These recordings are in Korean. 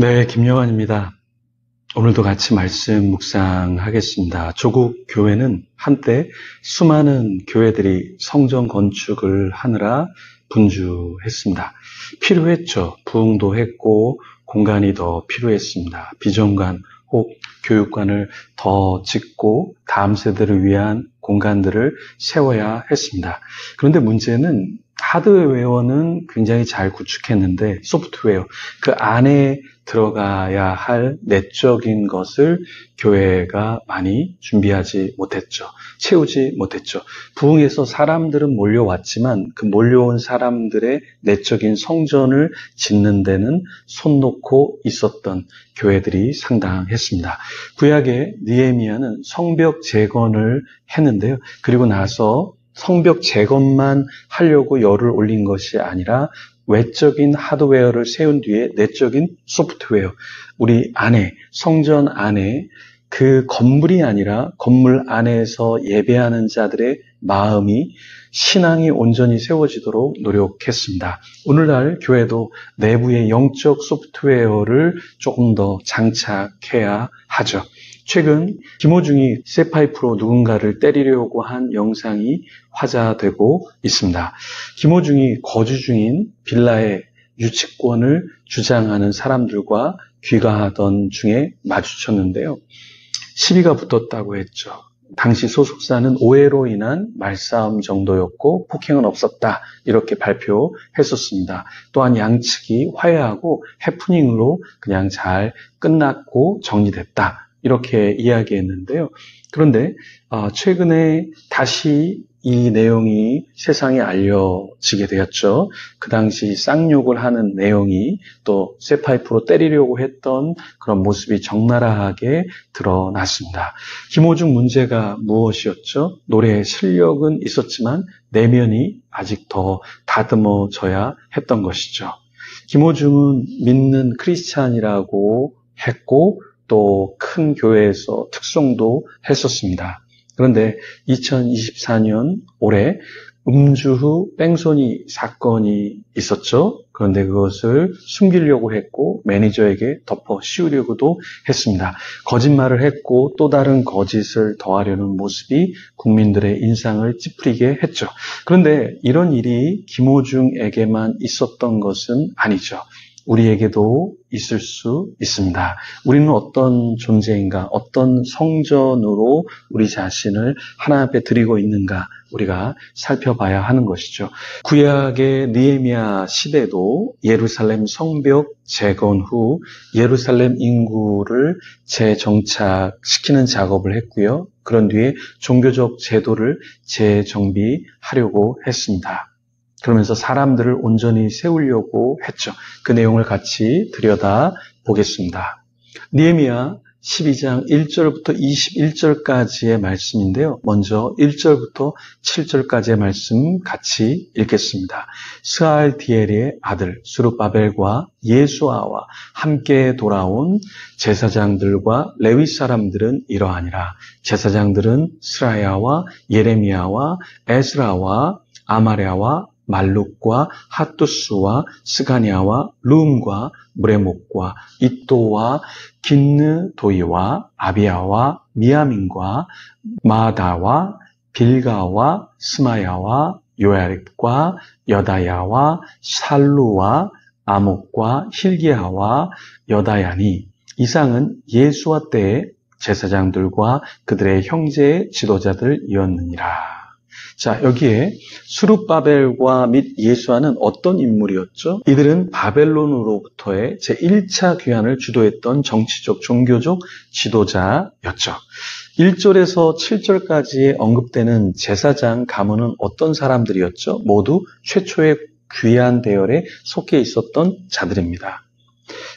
네, 김영환입니다. 오늘도 같이 말씀 묵상하겠습니다. 조국 교회는 한때 수많은 교회들이 성전 건축을 하느라 분주했습니다. 필요했죠. 부흥도 했고 공간이 더 필요했습니다. 비전관 혹 교육관을 더 짓고 다음 세대를 위한 공간들을 세워야 했습니다. 그런데 문제는 하드웨어는 굉장히 잘 구축했는데 소프트웨어, 그 안에 들어가야 할 내적인 것을 교회가 많이 준비하지 못했죠. 채우지 못했죠. 부흥에서 사람들은 몰려왔지만 그 몰려온 사람들의 내적인 성전을 짓는 데는 손 놓고 있었던 교회들이 상당했습니다. 구약의 느헤미야는 성벽 재건을 했는데요. 그리고 나서 성벽 재건만 하려고 열을 올린 것이 아니라 외적인 하드웨어를 세운 뒤에 내적인 소프트웨어, 우리 안에, 성전 안에 그 건물이 아니라 건물 안에서 예배하는 자들의 마음이 신앙이 온전히 세워지도록 노력했습니다. 오늘날 교회도 내부의 영적 소프트웨어를 조금 더 장착해야 하죠. 최근 김호중이 쇠파이프로 누군가를 때리려고 한 영상이 화제되고 있습니다. 김호중이 거주 중인 빌라의 유치권을 주장하는 사람들과 귀가하던 중에 마주쳤는데요. 시비가 붙었다고 했죠. 당시 소속사는 오해로 인한 말싸움 정도였고 폭행은 없었다, 이렇게 발표했었습니다. 또한 양측이 화해하고 해프닝으로 그냥 잘 끝났고 정리됐다, 이렇게 이야기했는데요. 그런데 최근에 다시 이 내용이 세상에 알려지게 되었죠. 그 당시 쌍욕을 하는 내용이 또 쇠파이프로 때리려고 했던 그런 모습이 적나라하게 드러났습니다. 김호중 문제가 무엇이었죠? 노래의 실력은 있었지만 내면이 아직 더 다듬어져야 했던 것이죠. 김호중은 믿는 크리스찬이라고 했고 또 큰 교회에서 특송도 했었습니다. 그런데 2024년 올해 음주 후 뺑소니 사건이 있었죠. 그런데 그것을 숨기려고 했고 매니저에게 덮어 씌우려고도 했습니다. 거짓말을 했고 또 다른 거짓을 더하려는 모습이 국민들의 인상을 찌푸리게 했죠. 그런데 이런 일이 김호중에게만 있었던 것은 아니죠. 우리에게도 있을 수 있습니다. 우리는 어떤 존재인가, 어떤 성전으로 우리 자신을 하나님 앞에 드리고 있는가 우리가 살펴봐야 하는 것이죠. 구약의 느헤미야 시대도 예루살렘 성벽 재건 후 예루살렘 인구를 재정착시키는 작업을 했고요. 그런 뒤에 종교적 제도를 재정비하려고 했습니다. 그러면서 사람들을 온전히 세우려고 했죠. 그 내용을 같이 들여다 보겠습니다. 느헤미야 12장 1절부터 21절까지의 말씀인데요. 먼저 1절부터 7절까지의 말씀 같이 읽겠습니다. 스알디엘의 아들 스룹바벨과 예수아와 함께 돌아온 제사장들과 레위 사람들은 이러하니라. 제사장들은 스라야와 예레미야와 에스라와 아마랴와 말룩과 핫두스와 스가냐와 룸과 무레목과 이또와 긴느도이와 아비야와 미야민과 마다와 빌가와 스마야와 요야립과 여다야와 살루와 아목과 힐기야와 여다야니, 이상은 예수와 때의 제사장들과 그들의 형제의 지도자들이었느니라. 자, 여기에 스룹바벨과 및 예수아는 어떤 인물이었죠? 이들은 바벨론으로부터의 제1차 귀환을 주도했던 정치적, 종교적 지도자였죠. 1절에서 7절까지 언급되는 제사장 가문은 어떤 사람들이었죠? 모두 최초의 귀환 대열에 속해 있었던 자들입니다.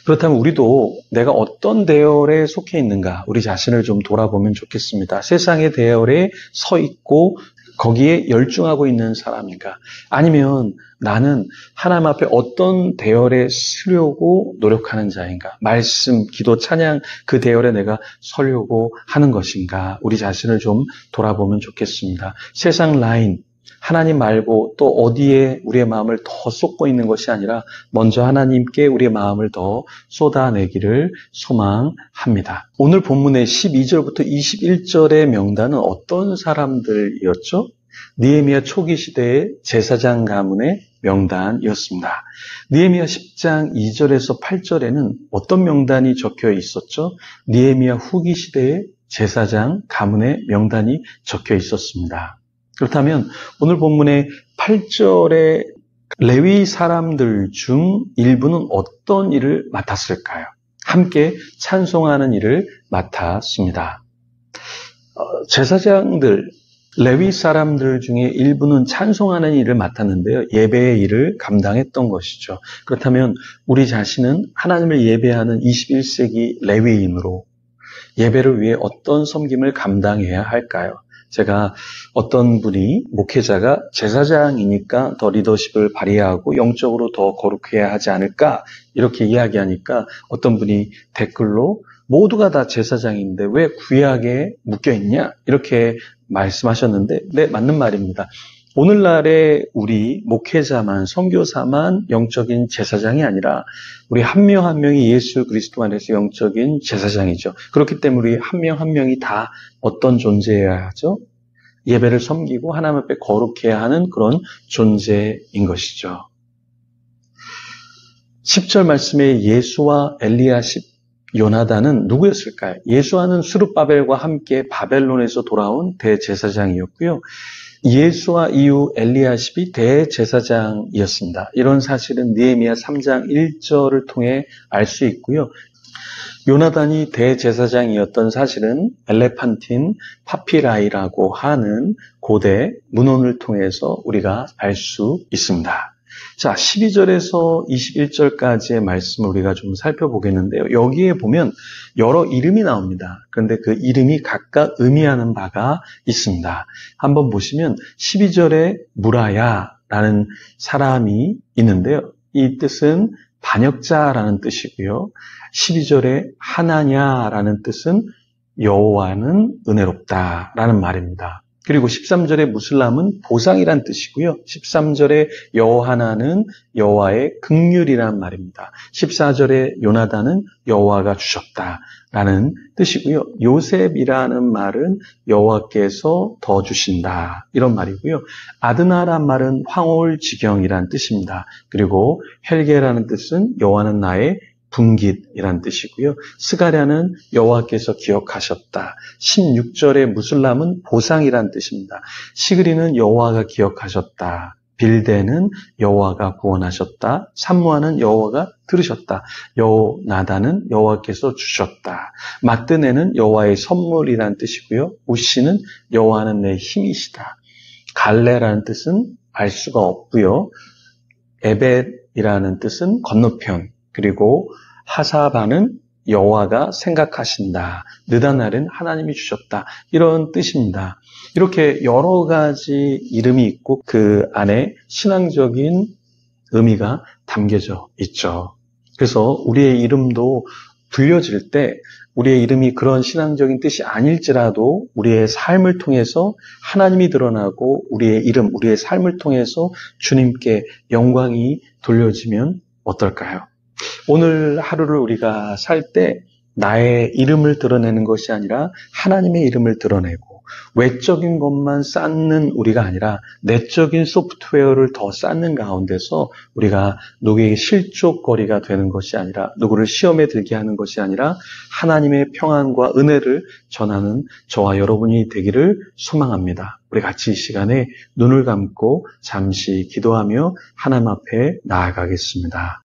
그렇다면 우리도 내가 어떤 대열에 속해 있는가, 우리 자신을 좀 돌아보면 좋겠습니다. 세상의 대열에 서 있고 거기에 열중하고 있는 사람인가? 아니면 나는 하나님 앞에 어떤 대열에 서려고 노력하는 자인가? 말씀, 기도, 찬양 그 대열에 내가 서려고 하는 것인가? 우리 자신을 좀 돌아보면 좋겠습니다. 세상 라인, 하나님 말고 또 어디에 우리의 마음을 더 쏟고 있는 것이 아니라 먼저 하나님께 우리의 마음을 더 쏟아내기를 소망합니다. 오늘 본문의 12절부터 21절의 명단은 어떤 사람들이었죠? 느헤미야 초기 시대의 제사장 가문의 명단이었습니다. 느헤미야 10장 2절에서 8절에는 어떤 명단이 적혀 있었죠? 느헤미야 후기 시대의 제사장 가문의 명단이 적혀 있었습니다. 그렇다면 오늘 본문의 8절의 레위 사람들 중 일부는 어떤 일을 맡았을까요? 함께 찬송하는 일을 맡았습니다. 제사장들, 레위 사람들 중에 일부는 찬송하는 일을 맡았는데요. 예배의 일을 감당했던 것이죠. 그렇다면 우리 자신은 하나님을 예배하는 21세기 레위인으로 예배를 위해 어떤 섬김을 감당해야 할까요? 제가 어떤 분이 목회자가 제사장이니까 더 리더십을 발휘하고 영적으로 더 거룩해야 하지 않을까 이렇게 이야기하니까 어떤 분이 댓글로 모두가 다 제사장인데 왜 구약에 묶여있냐 이렇게 말씀하셨는데 네, 맞는 말입니다. 오늘날의 우리 목회자만, 선교사만 영적인 제사장이 아니라 우리 한 명 한 명이 예수 그리스도 안에서 영적인 제사장이죠. 그렇기 때문에 우리 한 명 한 명이 다 어떤 존재여야 하죠? 예배를 섬기고 하나님 앞에 거룩해야 하는 그런 존재인 것이죠. 10절 말씀에 예수와 엘리야십, 요나단은 누구였을까요? 예수와는 스룹바벨과 함께 바벨론에서 돌아온 대제사장이었고요. 예수와 이후 엘리야십이 대제사장이었습니다. 이런 사실은 느헤미야 3장 1절을 통해 알 수 있고요. 요나단이 대제사장이었던 사실은 엘레판틴 파피라이라고 하는 고대 문헌을 통해서 우리가 알 수 있습니다. 자, 12절에서 21절까지의 말씀을 우리가 좀 살펴보겠는데요. 여기에 보면 여러 이름이 나옵니다. 그런데 그 이름이 각각 의미하는 바가 있습니다. 한번 보시면 12절에 무라야라는 사람이 있는데요. 이 뜻은 반역자라는 뜻이고요. 12절에 하나냐라는 뜻은 여호와는 은혜롭다라는 말입니다. 그리고 13절의 무슬람은 보상이란 뜻이고요. 13절의 여호하나는 여호와의 긍휼이란 말입니다. 14절의 요나단은 여호와가 주셨다라는 뜻이고요. 요셉이라는 말은 여호와께서 더 주신다 이런 말이고요. 아드나란 말은 황홀지경이란 뜻입니다. 그리고 헬게라는 뜻은 여호와는 나의 분깃이란 뜻이고요. 스가랴는 여호와께서 기억하셨다. 16절의 무슬람은 보상이란 뜻입니다. 시그리는 여호와가 기억하셨다. 빌데는 여호와가 구원하셨다. 삼무아는 여호와가 들으셨다. 여호나단은 여호와께서 주셨다. 마뜨네는 여호와의 선물이란 뜻이고요. 우시는 여호와는 내 힘이시다. 갈레라는 뜻은 알 수가 없고요. 에벳이라는 뜻은 건너편, 그리고 하사바는 여호와가 생각하신다. 느다날은 하나님이 주셨다. 이런 뜻입니다. 이렇게 여러 가지 이름이 있고 그 안에 신앙적인 의미가 담겨져 있죠. 그래서 우리의 이름도 불려질 때 우리의 이름이 그런 신앙적인 뜻이 아닐지라도 우리의 삶을 통해서 하나님이 드러나고 우리의 이름, 우리의 삶을 통해서 주님께 영광이 돌려지면 어떨까요? 오늘 하루를 우리가 살 때 나의 이름을 드러내는 것이 아니라 하나님의 이름을 드러내고 외적인 것만 쌓는 우리가 아니라 내적인 소프트웨어를 더 쌓는 가운데서 우리가 누구에게 실족거리가 되는 것이 아니라 누구를 시험에 들게 하는 것이 아니라 하나님의 평안과 은혜를 전하는 저와 여러분이 되기를 소망합니다. 우리 같이 이 시간에 눈을 감고 잠시 기도하며 하나님 앞에 나아가겠습니다.